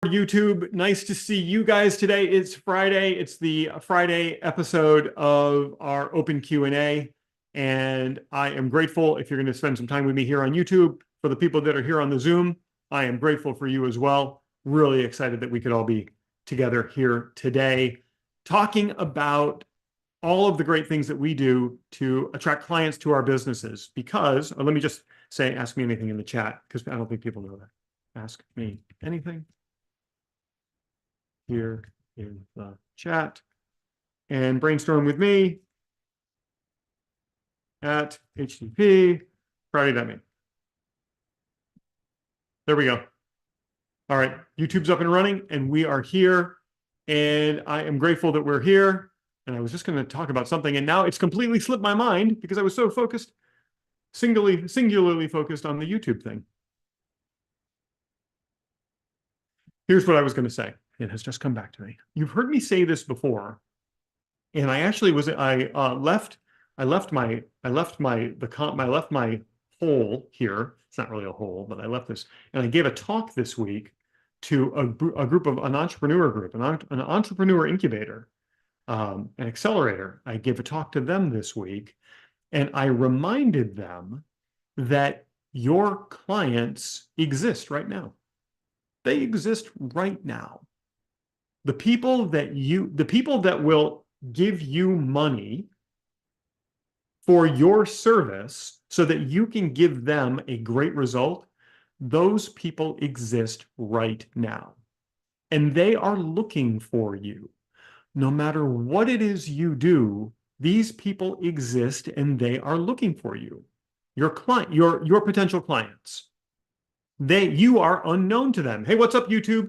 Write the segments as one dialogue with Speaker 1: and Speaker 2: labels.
Speaker 1: YouTube, nice to see you guys today. It's Friday. It's the Friday episode of our open Q&A, and I am grateful if you're going to spend some time with me here on YouTube. For the people that are here on the Zoom, I am grateful for you as well. Really excited that we could all be together here today talking about all of the great things that we do to attract clients to our businesses. Because, let me just say, ask me anything in the chat, because I don't think people know that. Ask me anything here in the chat, and brainstorm with me at http Prouty.me. There we go. All right, YouTube's up and running, and we are here, and I am grateful that we're here. And I was just going to talk about something, and now it's completely slipped my mind because I was so focused, singularly focused on the YouTube thing. Here's what I was going to say. It has just come back to me. You've heard me say this before, and I actually was I left my hole here. It's not really a hole, but I left this, and I gave a talk this week to a group of an entrepreneur group, an entrepreneur incubator, an accelerator. I gave a talk to them this week, and I reminded them that your clients exist right now. They exist right now. The people that will give you money for your service so that you can give them a great result, those people exist right now. And they are looking for you. No matter what it is you do, these people exist and they are looking for you. Your client, your potential clients. You are unknown to them. Hey, what's up, YouTube?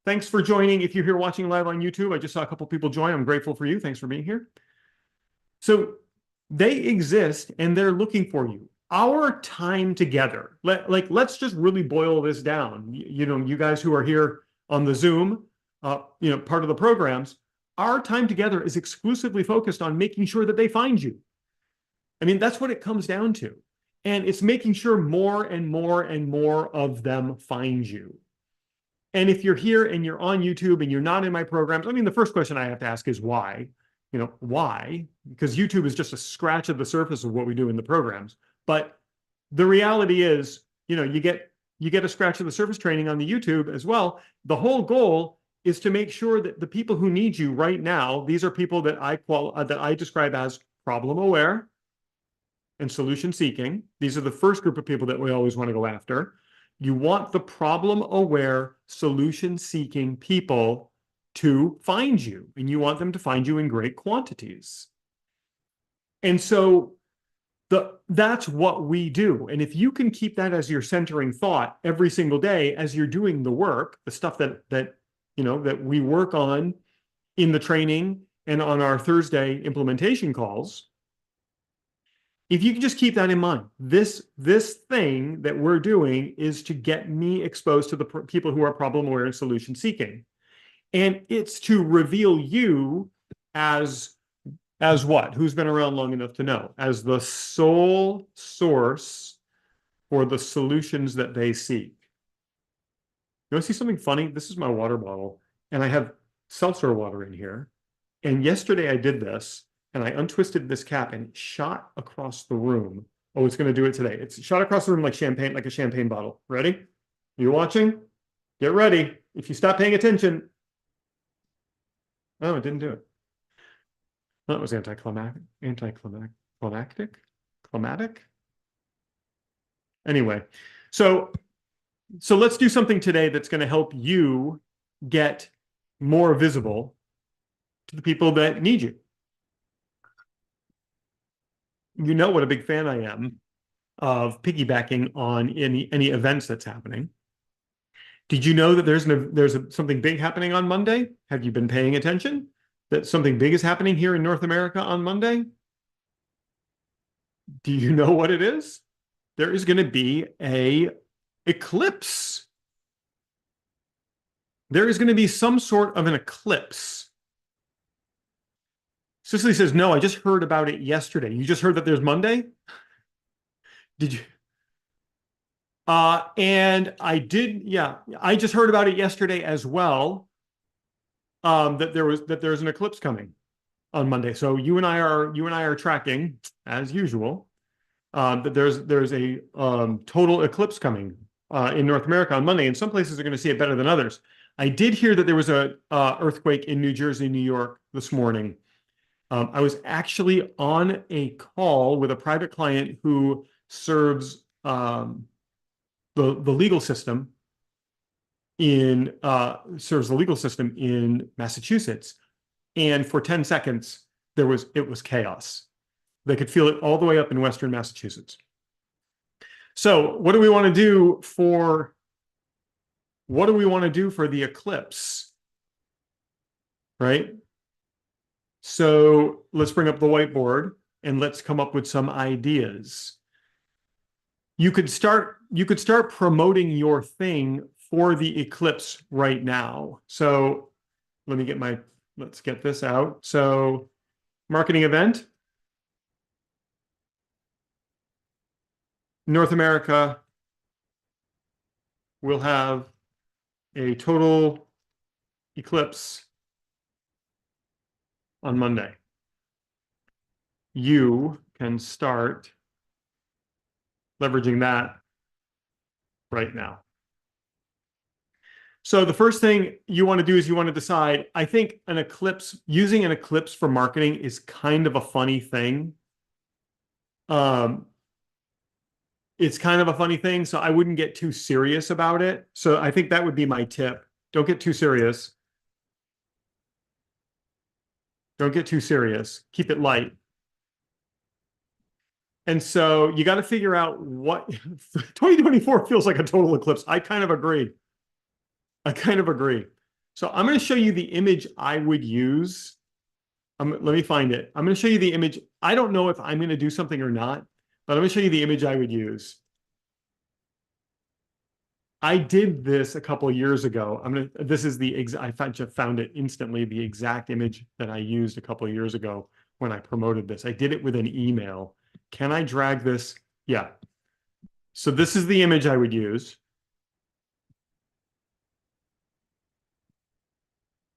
Speaker 1: Thanks for joining. If you're here watching live on YouTube, I just saw a couple people join. I'm grateful for you. Thanks for being here. So they exist and they're looking for you. Our time together, let's just really boil this down. You guys who are here on the Zoom, part of the programs, our time together is exclusively focused on making sure that they find you. I mean, that's what it comes down to. And it's making sure more and more and more of them find you. And if you're here and you're on YouTube and you're not in my programs, I mean, the first question I have to ask is why? Why? Because YouTube is just a scratch of the surface of what we do in the programs. But the reality is, you get a scratch of the surface training on the YouTube as well. The whole goal is to make sure that the people who need you right now, these are people that I describe as problem aware and solution seeking. These are the first group of people that we always want to go after. You want the problem-aware, solution-seeking people to find you, and you want them to find you in great quantities. And so that's what we do. And if you can keep that as your centering thought every single day as you're doing the work, the stuff that we work on in the training and on our Thursday implementation calls, if you can just keep that in mind, this thing that we're doing is to get me exposed to the people who are problem aware and solution seeking. And it's to reveal you as what? Who's been around long enough to know? As the sole source for the solutions that they seek. You want to see something funny? This is my water bottle, and I have seltzer water in here. And yesterday I did this, and I untwisted this cap and it shot across the room. Oh, it's going to do it today. It's shot across the room like a champagne bottle. Ready? Are you watching? Get ready. If you stop paying attention. Oh, it didn't do it. That was anticlimactic. Climatic? Anyway, so let's do something today that's going to help you get more visible to the people that need you. You know what a big fan I am of piggybacking on any events that's happening. Did you know that there's something big happening on Monday? Have you been paying attention that something big is happening here in North America on Monday? Do you know what it is? There is going to be an eclipse. There is going to be some sort of an eclipse. Cicely says, no, I just heard about it yesterday. You just heard that there's Monday? Did you? And I did, yeah, I just heard about it yesterday as well. That there's an eclipse coming on Monday. So you and I are tracking as usual. That there's a total eclipse coming in North America on Monday, and some places are going to see it better than others. I did hear that there was a earthquake in New Jersey, New York this morning. I was actually on a call with a private client who serves the legal system in Massachusetts, and for 10 seconds it was chaos. They could feel it all the way up in Western Massachusetts. So what do we want to do for the eclipse? Right? So let's bring up the whiteboard and let's come up with some ideas. You could start promoting your thing for the eclipse right now. So let's get this out. So marketing event, North America will have a total eclipse on Monday. You can start leveraging that right now. So the first thing you want to do is you want to decide, I think using an eclipse for marketing is kind of a funny thing. It's kind of a funny thing, so I wouldn't get too serious about it. So I think that would be my tip. Don't get too serious. Don't get too serious. Keep it light. And so you got to figure out what 2024 feels like a total eclipse. I kind of agree. So I'm going to show you the image I would use. Let me find it. I'm going to show you the image. I don't know if I'm going to do something or not, but I'm going to show you the image I would use. I did this a couple of years ago. I found it instantly, the exact image that I used a couple of years ago when I promoted this. I did it with an email. Can I drag this? Yeah. So this is the image I would use.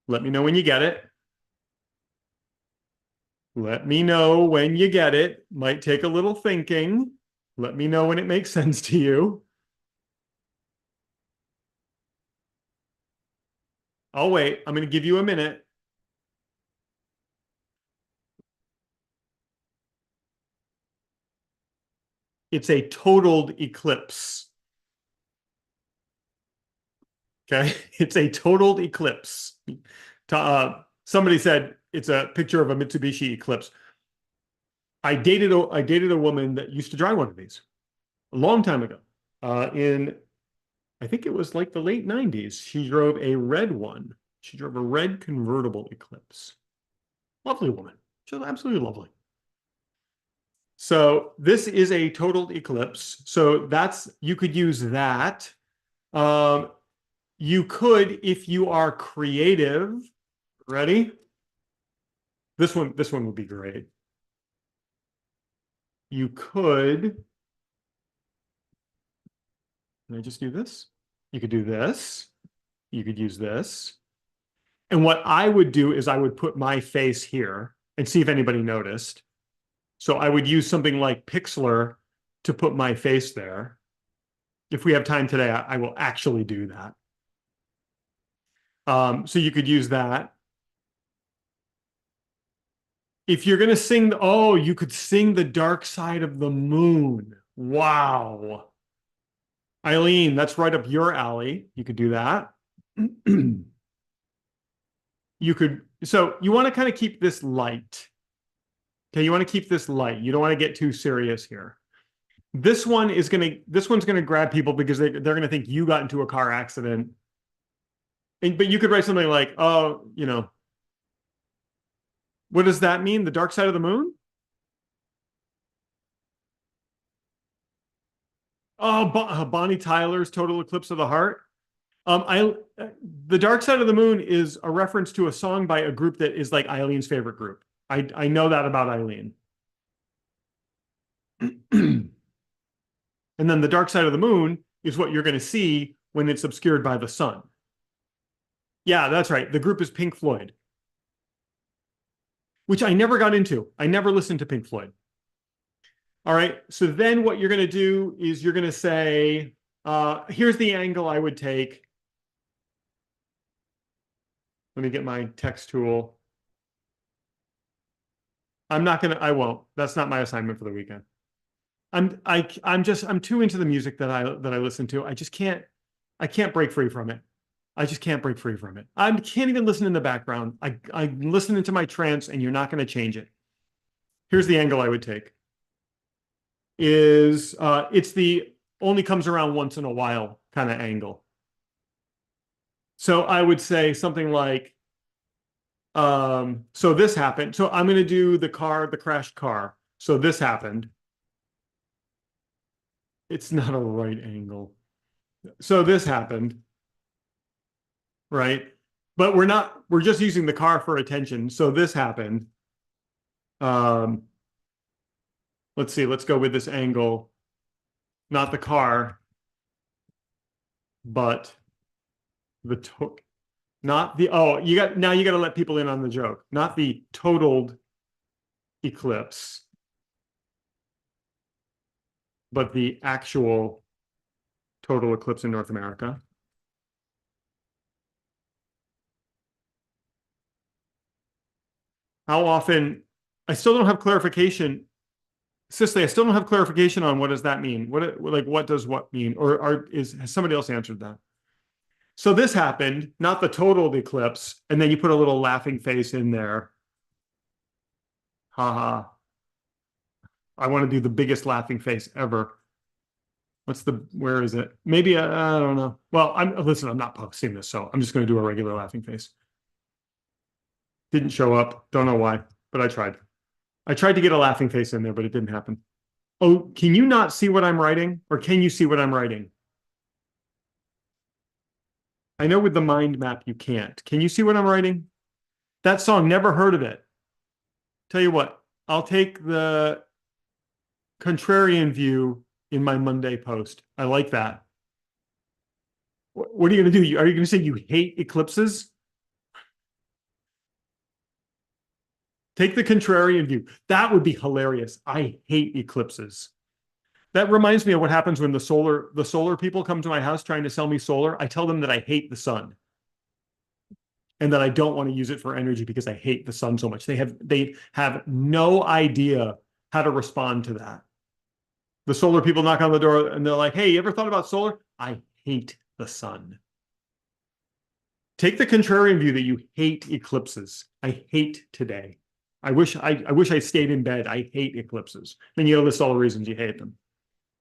Speaker 1: Let me know when you get it. Let me know when you get it. Might take a little thinking. Let me know when it makes sense to you. I'll wait. I'm going to give you a minute. It's a totaled eclipse. Okay, it's a totaled eclipse. Somebody said it's a picture of a Mitsubishi Eclipse. I dated a woman that used to drive one of these a long time ago. I think it was like the late 90s. She drove a red one. She drove a red convertible Eclipse. Lovely woman. She was absolutely lovely. So this is a totaled eclipse. So you could use that. You could, if you are creative, ready? This one would be great. You could, can I just do this? You could do this. You could use this. And what I would do is I would put my face here and see if anybody noticed. So I would use something like Pixlr to put my face there. If we have time today, I will actually do that. So you could use that. If you're going to sing, you could sing The Dark Side of the Moon. Wow. Eileen, that's right up your alley. You could do that. So you want to kind of keep this light. Okay, you want to keep this light. You don't want to get too serious here. This one's going to grab people because they're going to think you got into a car accident. But you could write something like, what does that mean? The dark side of the moon? Oh, Bonnie Tyler's Total Eclipse of the Heart. The Dark Side of the Moon is a reference to a song by a group that is like Eileen's favorite group. I know that about Eileen. And then the Dark Side of the Moon is what you're going to see when it's obscured by the sun. Yeah, that's right. The group is Pink Floyd, which I never got into. I never listened to Pink Floyd. All right. So then what you're going to do is you're going to say, here's the angle I would take. Let me get my text tool. I won't. That's not my assignment for the weekend. I'm too into the music that I listen to. I can't break free from it. I just can't break free from it. I can't even listen in the background. I'm listening to my trance, and you're not going to change it. Here's the angle I would take. It's the only comes around once in a while kind of angle. So I would say something like, so this happened. So I'm going to do the crashed car. So this happened. It's not a right angle. So this happened, right? But we're just using the car for attention. So this happened. Let's see, let's go with this angle. Not the car, but not the, now you got to let people in on the joke. Not the totaled eclipse, but the actual total eclipse in North America. How often? I still don't have clarification. Cicely, I still don't have clarification on what does that mean? What does what mean? Or has somebody else answered that? So this happened, not the total eclipse, and then you put a little laughing face in there. Haha. I want to do the biggest laughing face ever. Where is it? Maybe, I don't know. Well, listen, I'm not posting this, so I'm just going to do a regular laughing face. Didn't show up. Don't know why, but I tried. I tried to get a laughing face in there, but it didn't happen. Oh, can you not see what I'm writing? Or can you see what I'm writing? I know with the mind map you can't. Can you see what I'm writing? That song, never heard of it. Tell you what, I'll take the contrarian view in my Monday post. I like that. What are you going to do? Are you going to say you hate eclipses? Take the contrarian view. That would be hilarious. I hate eclipses. That reminds me of what happens when the solar people come to my house trying to sell me solar. I tell them that I hate the sun and that I don't want to use it for energy because I hate the sun so much. They have no idea how to respond to that. The solar people knock on the door and they're like, "Hey, you ever thought about solar?" I hate the sun. Take the contrarian view that you hate eclipses. I hate today. I wish I stayed in bed. I hate eclipses. Then you gotta list all the reasons you hate them.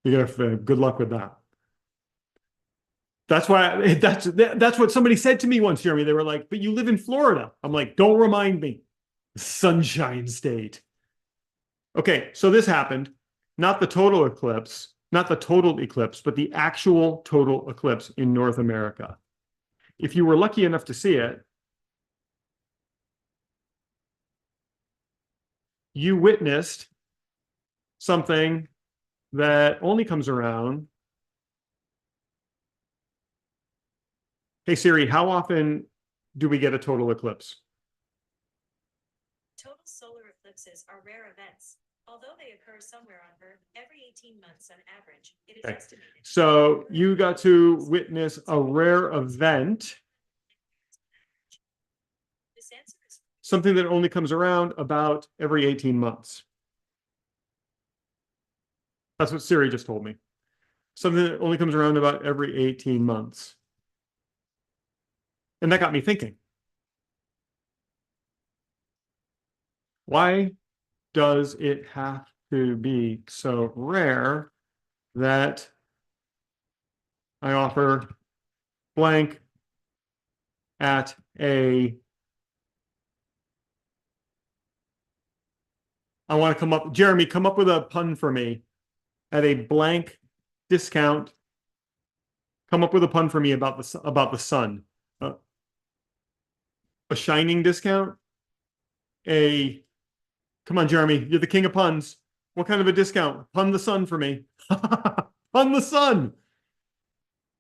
Speaker 1: You gotta good luck with that. That's what somebody said to me once, Jeremy. They were like, "But you live in Florida." I'm like, "Don't remind me." Sunshine State. Okay, so this happened. Not the total eclipse, not the total eclipse, but the actual total eclipse in North America. If you were lucky enough to see it, you witnessed something that only comes around. Hey Siri, how often do we get a total eclipse?
Speaker 2: Total solar eclipses are rare events. Although they occur somewhere on Earth every 18 months on average, it is estimated.
Speaker 1: So you got to witness a rare event.
Speaker 2: This answer is
Speaker 1: something that only comes around about every 18 months. That's what Siri just told me. Something that only comes around about every 18 months. And that got me thinking. Why does it have to be so rare that I offer blank at I want to Jeremy, come up with a pun for me at a blank discount. Come up with a pun for me about the sun. A shining discount? Come on, Jeremy, you're the king of puns. What kind of a discount? Pun the sun for me. Pun the sun.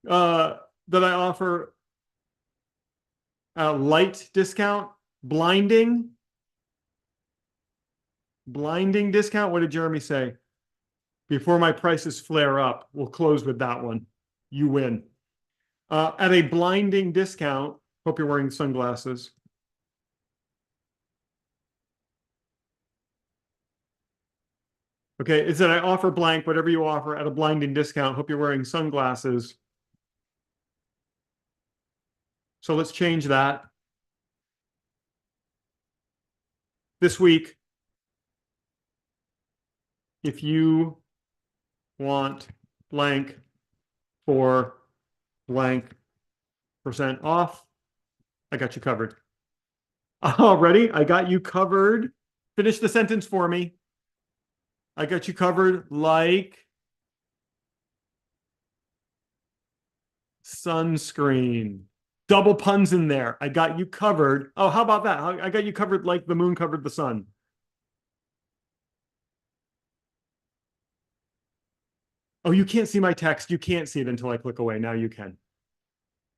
Speaker 1: that I offer a light discount, blinding discount. What did Jeremy say? Before my prices flare up, we'll close with that one. You win. At a blinding discount, hope you're wearing sunglasses. Okay, is that I offer blank, whatever you offer at a blinding discount. Hope you're wearing sunglasses. So let's change that. This week, if you want blank for blank % off, I got you covered. Already, I got you covered. Finish the sentence for me. I got you covered like sunscreen. Double puns in there. I got you covered. Oh, how about that? I got you covered like the moon covered the sun. Oh, you can't see my text. You can't see it until I click away. Now you can.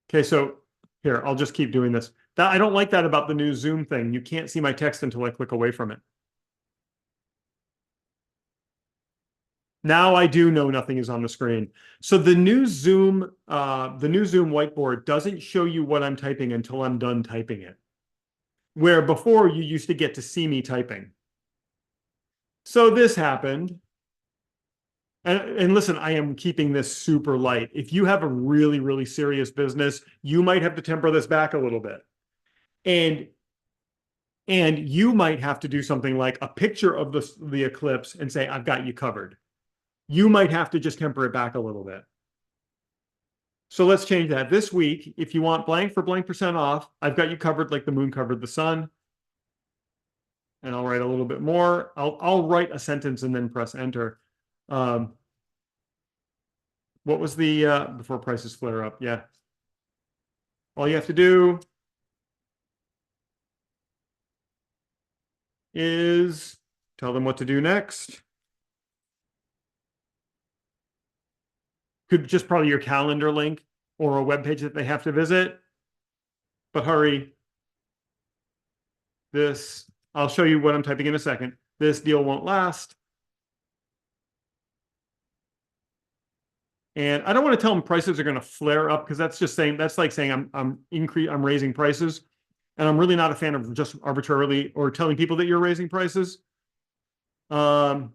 Speaker 1: Okay, so here, I'll just keep doing this. I don't like that about the new Zoom thing. You can't see my text until I click away from it. Now I do know nothing is on the screen. So the new Zoom whiteboard doesn't show you what I'm typing until I'm done typing it. Where before you used to get to see me typing. So this happened. And listen, I am keeping this super light. If you have a really, really serious business, you might have to temper this back a little bit. And you might have to do something like a picture of the eclipse and say, I've got you covered. You might have to just temper it back a little bit. So let's change that. This week, if you want blank for blank % off, I've got you covered like the moon covered the sun. And I'll write a little bit more. I'll write a sentence and then press enter. What was the before prices flare up? Yeah. All you have to do is tell them what to do next. Could just probably your calendar link or a web page that they have to visit. But hurry. I'll show you what I'm typing in a second. This deal won't last. And I don't want to tell them prices are going to flare up because that's like saying I'm raising prices. And I'm really not a fan of just arbitrarily or telling people that you're raising prices. But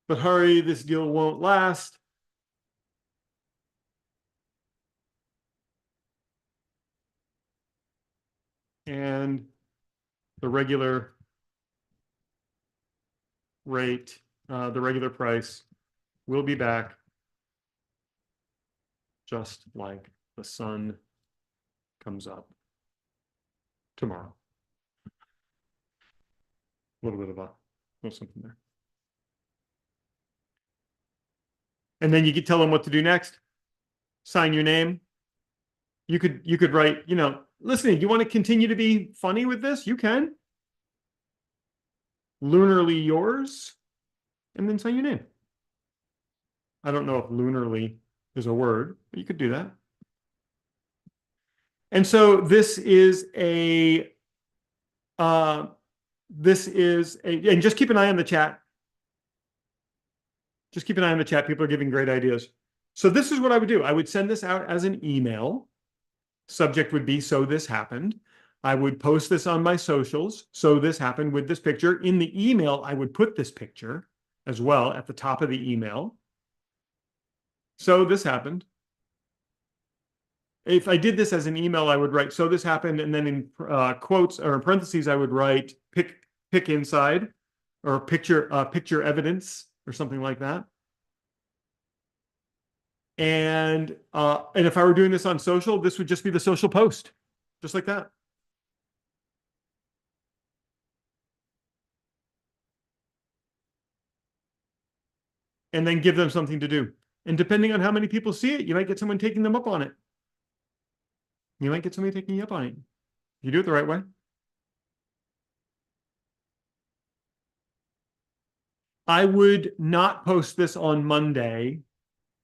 Speaker 1: hurry, this deal won't last. And the regular rate, the regular price will be back just like the sun comes up tomorrow. A little bit of a little something there. And then you could tell them what to do next. Sign your name. You could write, listen, do you want to continue to be funny with this? You can. Lunarly yours, and then sign your name. I don't know if lunarly is a word, but you could do that. And so this is and just keep an eye on the chat. Just keep an eye on the chat. People are giving great ideas. So this is what I would do. I would send this out as an email. Subject would be, so this happened. I would post this on my socials. So this happened with this picture. In the email, I would put this picture as well at the top of the email. So this happened. If I did this as an email, I would write, so this happened. And then in quotes or in parentheses, I would write pick inside or picture evidence or something like that. And if I were doing this on social, this would just be the social post, just like that. And then give them something to do. And depending on how many people see it, you might get someone taking them up on it. You might get somebody taking you up on it. You do it the right way. I would not post this on Monday.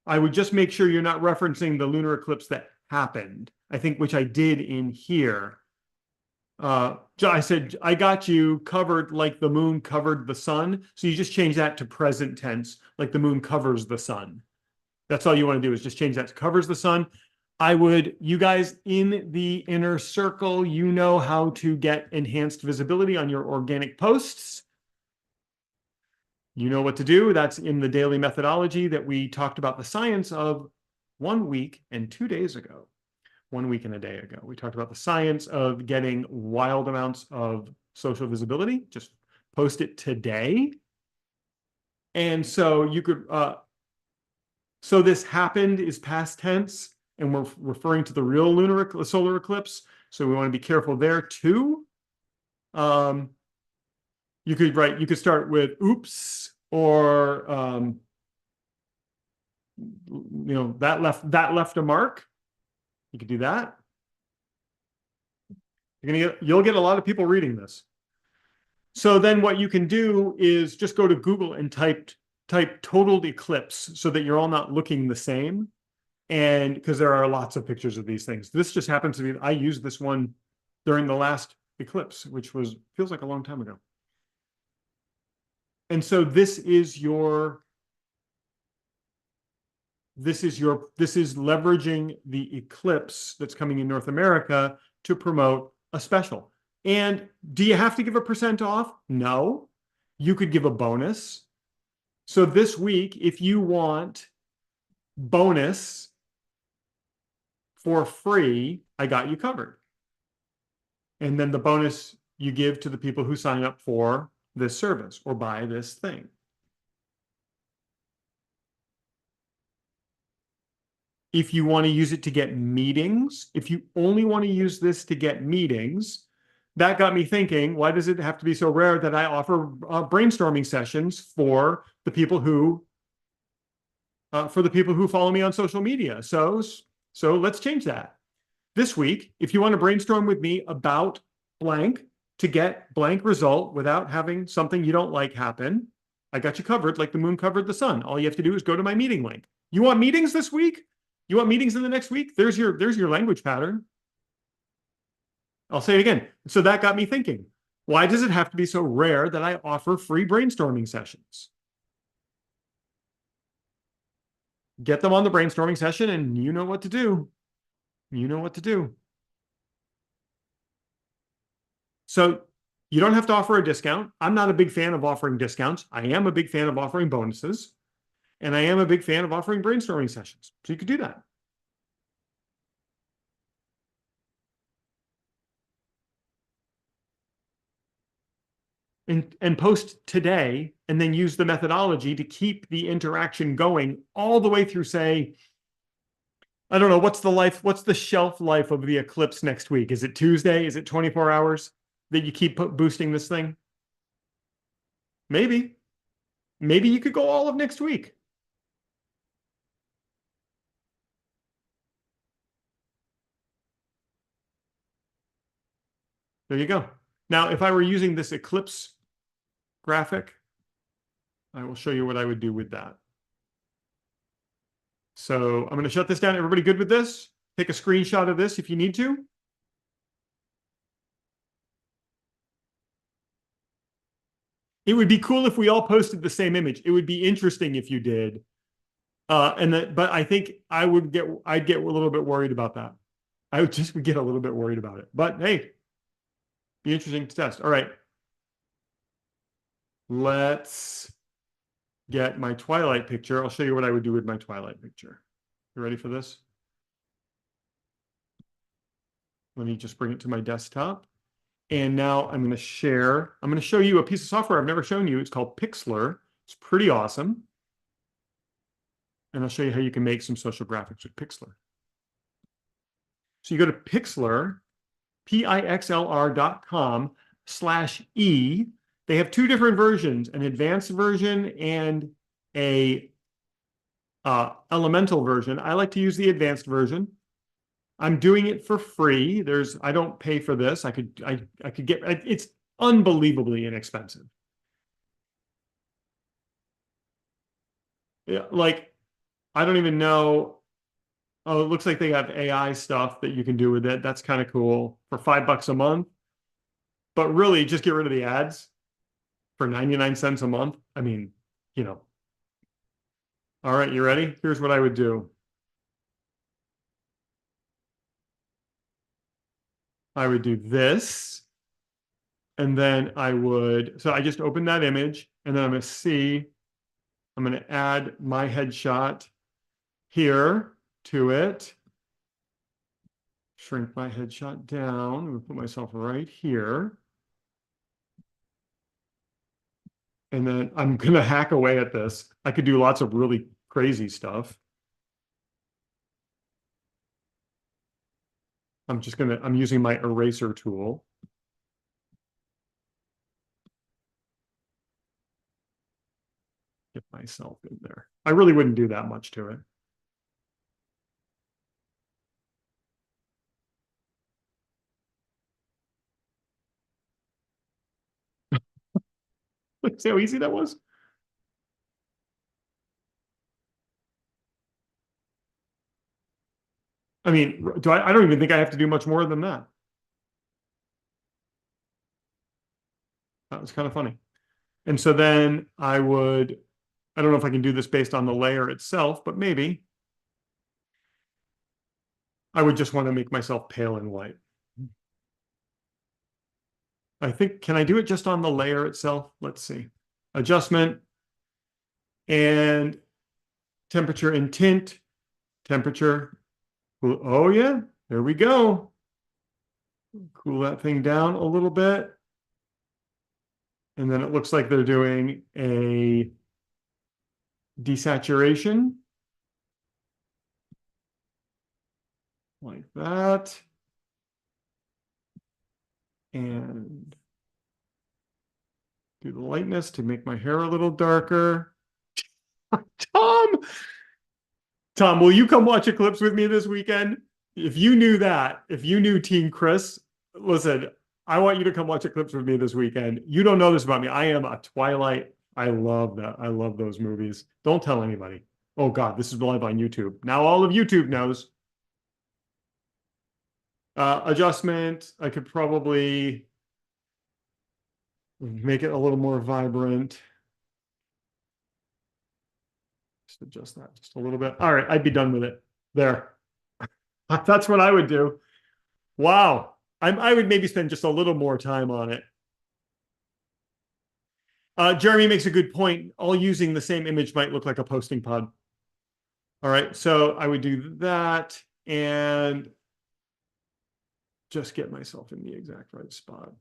Speaker 1: I would just make sure you're not referencing the lunar eclipse that happened. I think, which I did in here. I said, I got you covered like the moon covered the sun. So you just change that to present tense, like the moon covers the sun. That's all you want to do is just change that to covers the sun. You guys in the inner circle, you know how to get enhanced visibility on your organic posts. You know what to do. That's in the daily methodology that we talked about the science of 1 week and 2 days ago. 1 week and a day ago. We talked about the science of getting wild amounts of social visibility. Just post it today. And so you could, so this happened is past tense, and we're referring to the real solar eclipse. So we want to be careful there too. You could start with oops, or that left a mark. You could do that. You'll get a lot of people reading this. So then what you can do is just go to Google and type totaled eclipse so that you're all not looking the same. And because there are lots of pictures of these things. This just happens to be, I used this one during the last eclipse, which feels like a long time ago. And so this is leveraging the eclipse that's coming in North America to promote a special. And do you have to give a % off? No. You could give a bonus. So this week, if you want bonus for free, I got you covered. And then the bonus you give to the people who sign up for this service or buy this thing. If you want to use it to get meetings, if you only want to use this to get meetings, that got me thinking, why does it have to be so rare that I offer brainstorming sessions for the people who follow me on social media? So let's change that. This week, if you want to brainstorm with me about blank to get blank result without having something you don't like happen, I got you covered like the moon covered the sun. All you have to do is go to my meeting link. You want meetings this week? You want meetings in the next week? There's your language pattern. I'll say it again. So that got me thinking, why does it have to be so rare that I offer free brainstorming sessions? Get them on the brainstorming session and you know what to do. You know what to do. So you don't have to offer a discount. I'm not a big fan of offering discounts. I am a big fan of offering bonuses. And I am a big fan of offering brainstorming sessions. So you could do that. And post today, and then use the methodology to keep the interaction going all the way through, say, I don't know, what's the shelf life of the eclipse next week? Is it Tuesday? Is it 24 hours that you keep boosting this thing? Maybe you could go all of next week. There you go. Now, if I were using this eclipse graphic, I will show you what I would do with that. So I'm going to shut this down. Everybody good with this? Take a screenshot of this if you need to. It would be cool if we all posted the same image. It would be interesting if you did. But I think I'd get a little bit worried about that. I would just get a little bit worried about it. But hey, be interesting to test. All right. Let's get my twilight picture. I'll show you what I would do with my twilight picture. You ready for this? Let me just bring it to my desktop. And now I'm going to show you a piece of software I've never shown you. It's called Pixlr. It's pretty awesome. And I'll show you how you can make some social graphics with Pixlr. So you go to Pixlr, pixlr.com/e. They have 2 different versions, an advanced version and a elemental version. I like to use the advanced version. I'm doing it for free. I don't pay for this. I could get, it's unbelievably inexpensive. Yeah, like I don't even know. Oh, it looks like they have AI stuff that you can do with it. That's kind of cool for $5 a month. But really, just get rid of the ads for 99 cents a month. I mean, you know. All right, you ready? Here's what I would do. I would do this, and then so I just opened that image, and then I'm going to add my headshot here to it. Shrink my headshot down. I'm going to put myself right here. And then I'm going to hack away at this. I could do lots of really crazy stuff. I'm using my eraser tool. Get myself in there. I really wouldn't do that much to it. See how easy that was? I mean, I don't even think I have to do much more than that. That was kind of funny. And so then I don't know if I can do this based on the layer itself, but maybe I would just want to make myself pale and white. I think, can I do it just on the layer itself? Let's see. Adjustment and temperature and tint, temperature. Oh yeah, there we go. Cool that thing down a little bit. And then it looks like they're doing a desaturation. Like that. And do the lightness to make my hair a little darker. Tom, will you come watch Eclipse with me this weekend? If you knew Teen Chris, listen, I want you to come watch Eclipse with me this weekend. You don't know this about me. I am a Twilight. I love that. I love those movies. Don't tell anybody. Oh God, this is live on YouTube. Now all of YouTube knows. Adjustment, I could probably make it a little more vibrant. Just adjust that just a little bit. All right, I'd be done with it. There. That's what I would do. Wow. I would maybe spend just a little more time on it. Jeremy makes a good point. All using the same image might look like a posting pod. All right, so I would do that and just get myself in the exact right spot.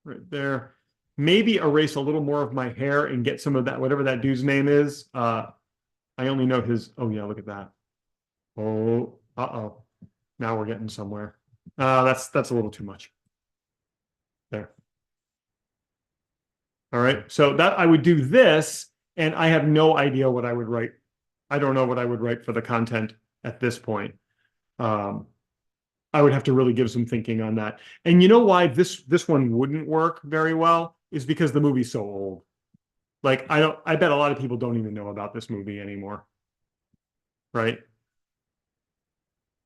Speaker 1: Right there. Maybe erase a little more of my hair and get some of that, whatever that dude's name is. I only know his, oh yeah, look at that. Oh, uh-oh. Now we're getting somewhere. That's a little too much. There. All right. So that I would do this, and I have no idea what I would write. I don't know what I would write for the content at this point. I would have to really give some thinking on that. And you know why this one wouldn't work very well is because the movie's so old. Like I bet a lot of people don't even know about this movie anymore. Right?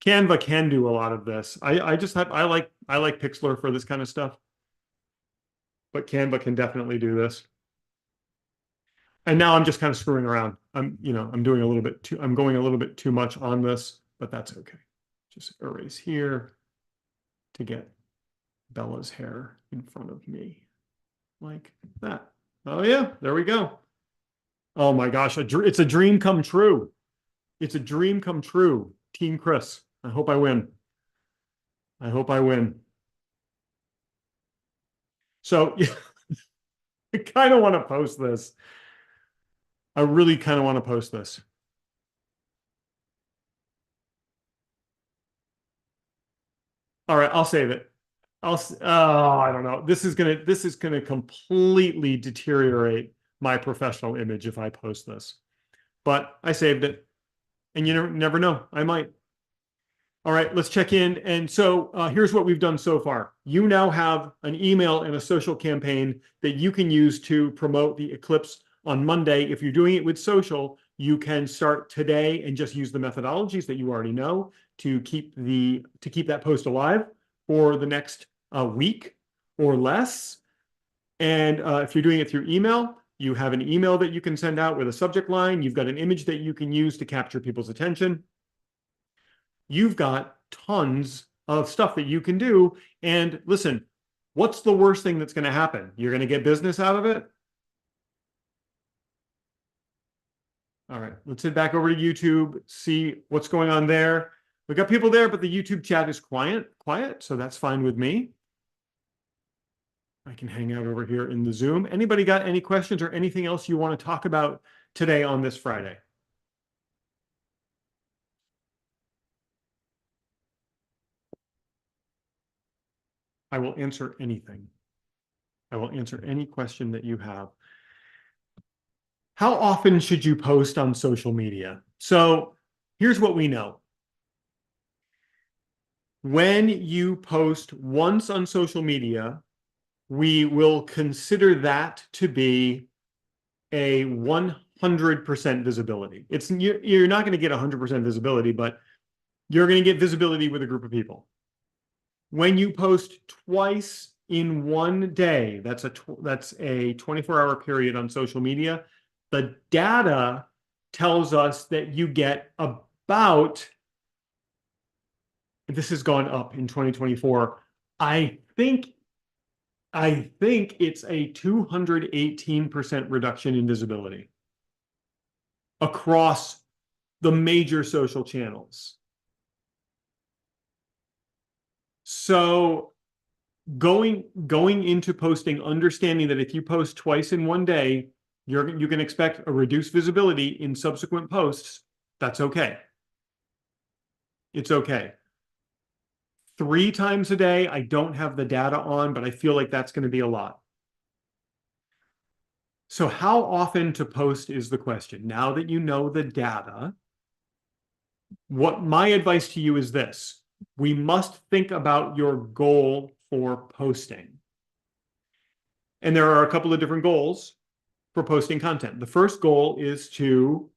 Speaker 1: Canva can do a lot of this. I like Pixlr for this kind of stuff. But Canva can definitely do this. And now I'm just kind of screwing around. I'm going a little bit too much on this, but that's okay. Just erase here to get Bella's hair in front of me like that. Oh yeah, there we go. Oh my gosh, it's a dream come true. It's a dream come true. Team Chris, I hope I win. I hope I win. So I kind of want to post this. I really kind of want to post this. All right, I'll save it. I don't know. This is gonna completely deteriorate my professional image if I post this. But I saved it. And you never know. I might. All right, let's check in. And so here's what we've done so far. You now have an email and a social campaign that you can use to promote the Eclipse on Monday. If you're doing it with social, you can start today and just use the methodologies that you already know to keep that post alive for the next week or less. And if you're doing it through email, you have an email that you can send out with a subject line. You've got an image that you can use to capture people's attention. You've got tons of stuff that you can do. And listen, what's the worst thing that's going to happen? You're going to get business out of it. All right, let's head back over to YouTube, see what's going on there. We've got people there, but the YouTube chat is quiet, so that's fine with me. I can hang out over here in the Zoom. Anybody got any questions or anything else you want to talk about today on this Friday? I will answer anything. I will answer any question that you have. How often should you post on social media? So here's what we know. When you post once on social media, we will consider that to be a 100% visibility. You're not going to get 100% visibility, but you're going to get visibility with a group of people. When you post twice in one day, that's a 24-hour period on social media, the data tells us that you get about, this has gone up in 2024, I think it's a 218% reduction in visibility across the major social channels. So going into posting, understanding that if you post twice in one day, you can expect a reduced visibility in subsequent posts. That's okay. It's okay. 3 times a day, I don't have the data on, but I feel like that's going to be a lot. So how often to post is the question. Now that you know the data, what my advice to you is this. We must think about your goal for posting. And there are a couple of different goals for posting content. The first goal is to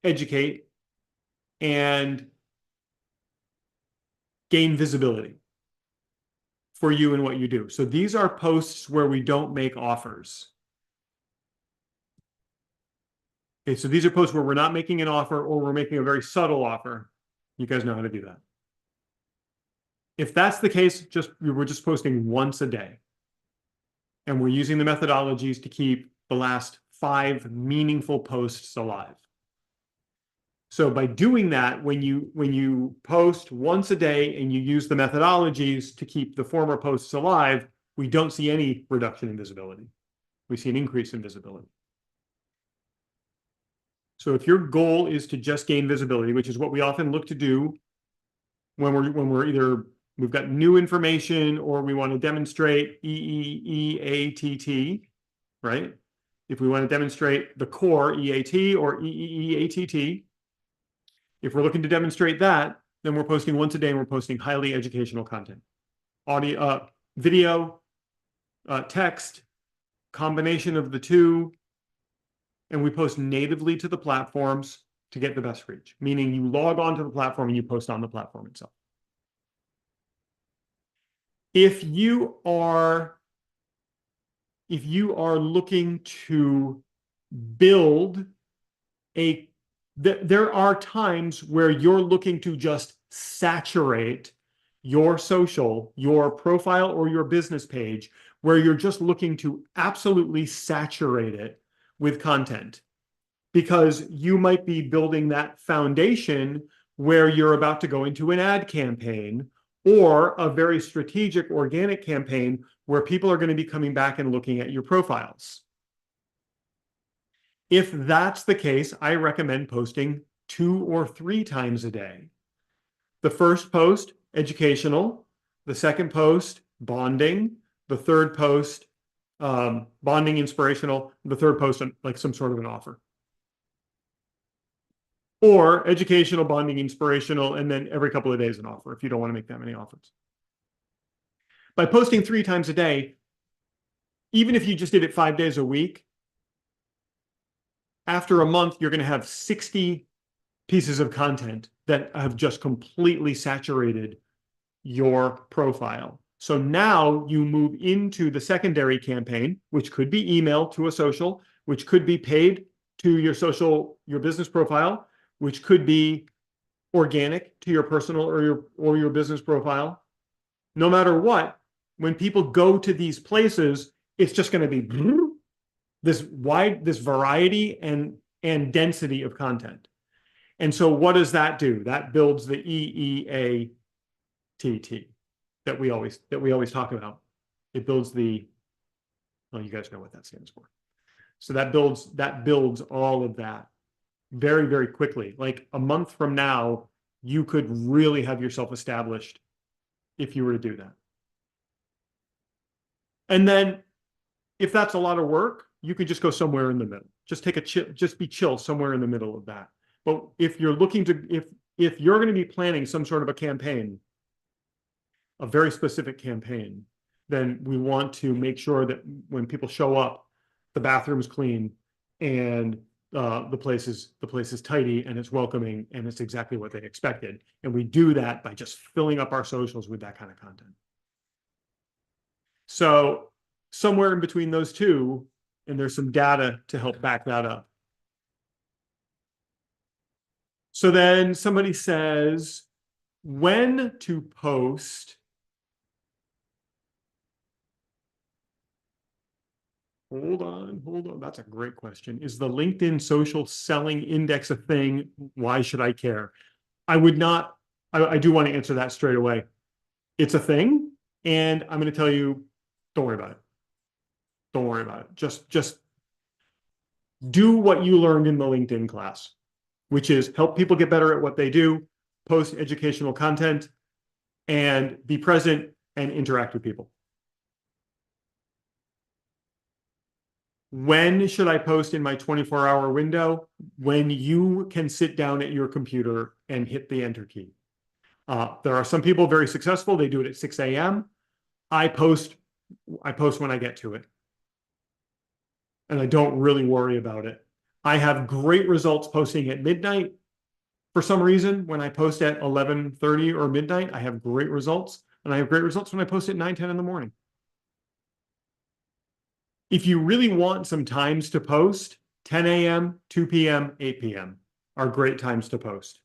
Speaker 1: educate and gain visibility for you and what you do. So these are posts where we don't make offers. Okay, so these are posts where we're not making an offer or we're making a very subtle offer. You guys know how to do that. If that's the case, we're just posting once a day. And we're using the methodologies to keep the last 5 meaningful posts alive. So by doing that, when you post once a day and you use the methodologies to keep the former posts alive, we don't see any reduction in visibility. We see an increase in visibility. So if your goal is to just gain visibility, which is what we often look to do when we're either we've got new information or we want to demonstrate EEEATT, right? If we want to demonstrate the core EAT or EEEATT, if we're looking to demonstrate that, then we're posting once a day and we're posting highly educational content. Audio, video, text, combination of the two, and we post natively to the platforms to get the best reach, meaning you log on to the platform and you post on the platform itself. If you are looking to build there are times where you're looking to just saturate your social, your profile, or your business page, where you're just looking to absolutely saturate it with content, because you might be building that foundation where you're about to go into an ad campaign or a very strategic organic campaign where people are going to be coming back and looking at your profiles. If that's the case, I recommend posting 2 or 3 times a day. The first post, educational. The second post, bonding. The third post, bonding, inspirational. The third post, like some sort of an offer. Or educational, bonding, inspirational, and then every couple of days an offer if you don't want to make that many offers. By posting 3 times a day, even if you just did it 5 days a week, after a month, you're going to have 60 pieces of content that have just completely saturated your profile. So now you move into the secondary campaign, which could be email to a social, which could be paid to your social, your business profile, which could be organic to your personal or your business profile. No matter what, when people go to these places, it's just going to be this variety and density of content. And so what does that do? That builds the EEATT that we always talk about. It builds the, well, you guys know what that stands for. So that builds all of that very, very quickly. Like a month from now, you could really have yourself established if you were to do that. And then if that's a lot of work, you could just go somewhere in the middle. Just take a chill, just be chill somewhere in the middle of that. But if you're looking to, if you're going to be planning some sort of a campaign, a very specific campaign, then we want to make sure that when people show up, the bathroom's clean and the place is tidy and it's welcoming and it's exactly what they expected. And we do that by just filling up our socials with that kind of content. So somewhere in between those two, and there's some data to help back that up. So then somebody says, when to post. Hold on. That's a great question. Is the LinkedIn social selling index a thing? Why should I care? I would not, I do want to answer that straight away. It's a thing, and I'm going to tell you, don't worry about it. Don't worry about it. Just do what you learned in the LinkedIn class, which is help people get better at what they do, post educational content, and be present and interact with people. When should I post in my 24-hour window? When you can sit down at your computer and hit the enter key. There are some people very successful. They do it at 6 a.m. I post when I get to it. And I don't really worry about it. I have great results posting at midnight. For some reason, when I post at 11:30 or midnight, I have great results. And I have great results when I post at 9, 10 in the morning. If you really want some times to post, 10 a.m., 2 p.m., 8 p.m. are great times to post.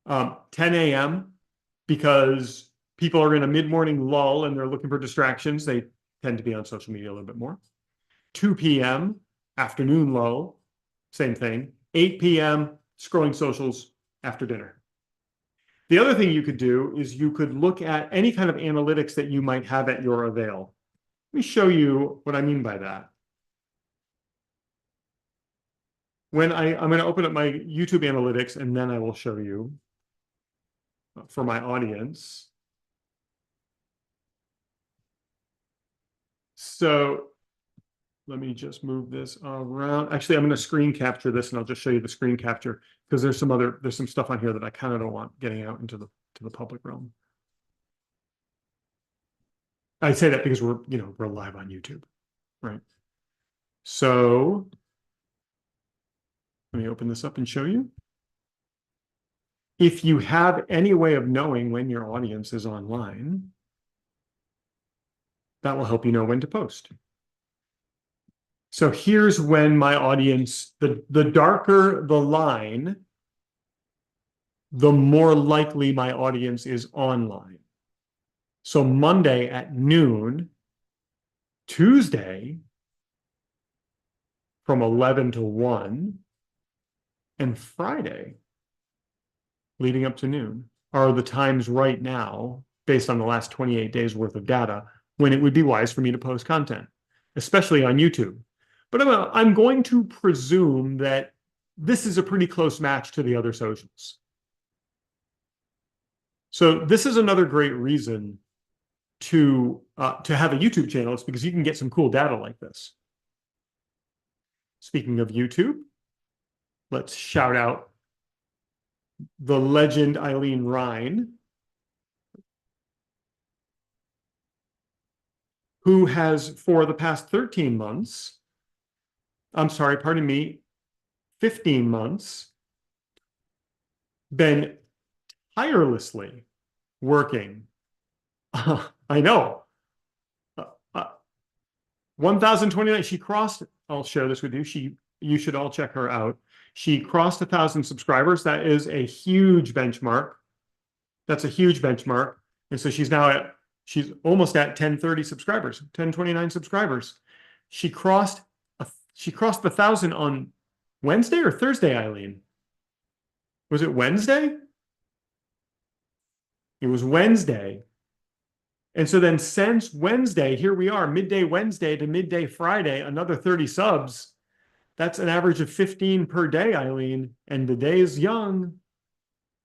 Speaker 1: 10 a.m. because people are in a mid-morning lull and they're looking for distractions. They tend to be on social media a little bit more. 2 p.m., afternoon lull, same thing. 8 p.m., scrolling socials after dinner. The other thing you could do is you could look at any kind of analytics that you might have at your avail. Let me show you what I mean by that. When I'm going to open up my YouTube analytics and then I will show you for my audience. So let me just move this around. Actually, I'm going to screen capture this and I'll just show you the screen capture because there's some stuff on here that I kind of don't want getting out into the public realm. I say that because we're live on YouTube, right? So let me open this up and show you. If you have any way of knowing when your audience is online, that will help you know when to post. So here's when my audience, the darker the line, the more likely my audience is online. So Monday at noon, Tuesday from 11 to 1, and Friday leading up to noon are the times right now, based on the last 28 days worth of data, when it would be wise for me to post content, especially on YouTube. But I'm going to presume that this is a pretty close match to the other socials. So this is another great reason to have a YouTube channel. It's because you can get some cool data like this. Speaking of YouTube, let's shout out the legend Eileen Ryan, who has, for the past 13 months, I'm sorry, pardon me, 15 months, been tirelessly working. I know. Uh, uh, 1,029. She crossed, I'll share this with you. You should all check her out. She crossed 1,000 subscribers. That is a huge benchmark. That's a huge benchmark. And so she's almost at 1030 subscribers, 1029 subscribers. She crossed the 1,000 on Wednesday or Thursday, Eileen? Was it Wednesday? It was Wednesday. And so then since Wednesday, here we are, midday Wednesday to midday Friday, another 30 subs. That's an average of 15 per day, Eileen. And the day is young.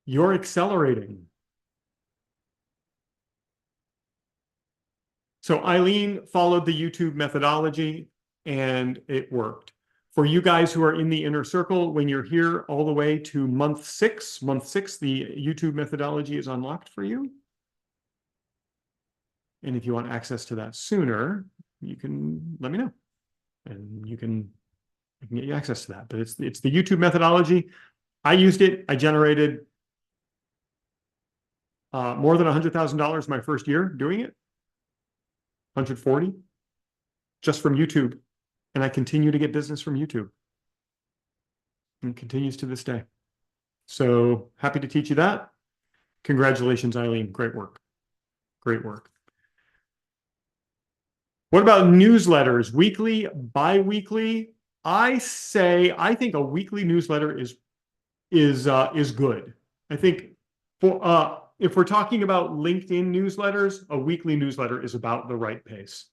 Speaker 1: You're accelerating. So Eileen followed the YouTube methodology and it worked. For you guys who are in the inner circle, when you're here all the way to month six, the YouTube methodology is unlocked for you. And if you want access to that sooner, you can let me know. And I can get you access to that. But it's the YouTube methodology. I used it. I generated more than $100,000 my first year doing it. 140 just from YouTube. And I continue to get business from YouTube. And it continues to this day. So happy to teach you that. Congratulations, Eileen. Great work. Great work. What about newsletters? Weekly, bi-weekly? I think a weekly newsletter is good. I think for if we're talking about LinkedIn newsletters, a weekly newsletter is about the right pace.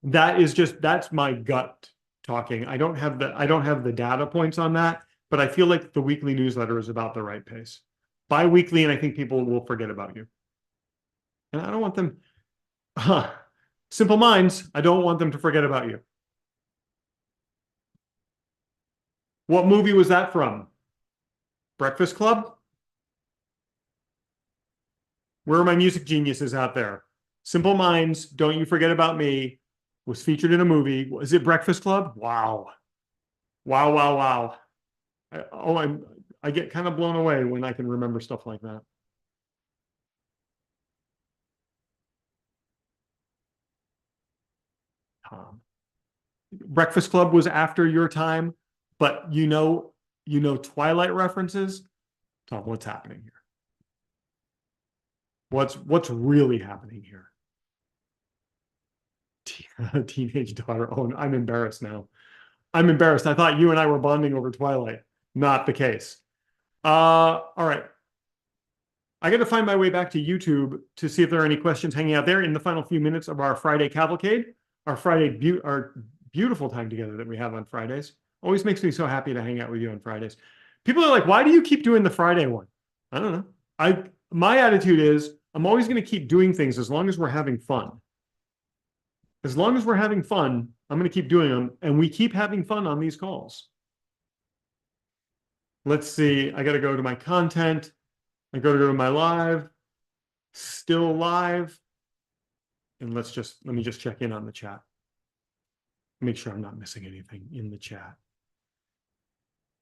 Speaker 1: That's my gut talking. I don't have the data points on that, but I feel like the weekly newsletter is about the right pace. Bi-weekly, and I think people will forget about you. And I don't want them, simple minds, I don't want them to forget about you. What movie was that from? Breakfast Club? Where are my music geniuses out there? Simple Minds, Don't You Forget About Me was featured in a movie. Is it Breakfast Club? Wow. Wow, wow, wow. I get kind of blown away when I can remember stuff like that. Breakfast Club was after your time, but you know Twilight references. Tom, what's happening here? What's really happening here? Teenage daughter. Oh, I'm embarrassed now. I'm embarrassed. I thought you and I were bonding over Twilight. Not the case. All right. I got to find my way back to YouTube to see if there are any questions hanging out there in the final few minutes of our Friday cavalcade, our beautiful time together that we have on Fridays. Always makes me so happy to hang out with you on Fridays. People are like, why do you keep doing the Friday one? I don't know. My attitude is I'm always going to keep doing things as long as we're having fun. As long as we're having fun, I'm going to keep doing them. And we keep having fun on these calls. Let's see. I got to go to my content. I go to my live, still live. And let me just check in on the chat. Make sure I'm not missing anything in the chat.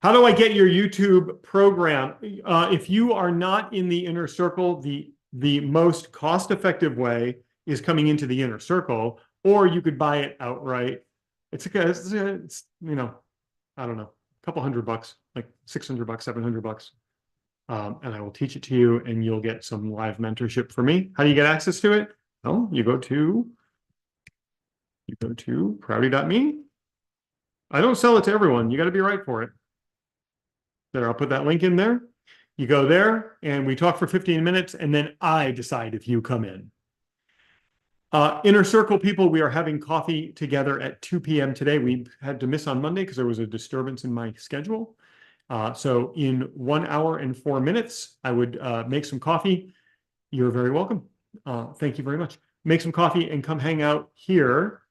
Speaker 1: How do I get your YouTube program? If you are not in the inner circle, the most cost-effective way is coming into the inner circle, or you could buy it outright. It's you know, I don't know, a couple $100, like $600, $700. And I will teach it to you, and you'll get some live mentorship from me. How do you get access to it? Well, you go to prouty.me. I don't sell it to everyone. You got to be right for it. There, I'll put that link in there. You go there, and we talk for 15 minutes, and then I decide if you come in. Inner Circle people, we are having coffee together at 2 p.m. today. We had to miss on Monday because there was a disturbance in my schedule. So in 1 hour and 4 minutes, I would make some coffee. You're very welcome. Thank you very much. Make some coffee and come hang out here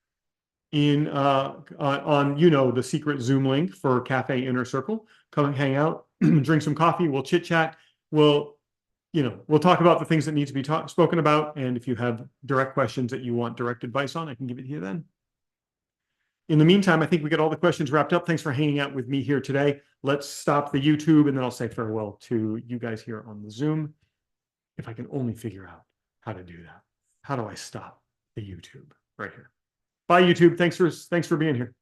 Speaker 1: in on the secret Zoom link for Cafe Inner Circle. Come and hang out, drink some coffee. We'll chit chat. We'll we'll talk about the things that need to be spoken about. And if you have direct questions that you want direct advice on, I can give it to you then. In the meantime, I think we got all the questions wrapped up. Thanks for hanging out with me here today. Let's stop the YouTube and then I'll say farewell to you guys here on the Zoom. If I can only figure out how to do that. How do I stop the YouTube right here? Bye, YouTube. Thanks for being here.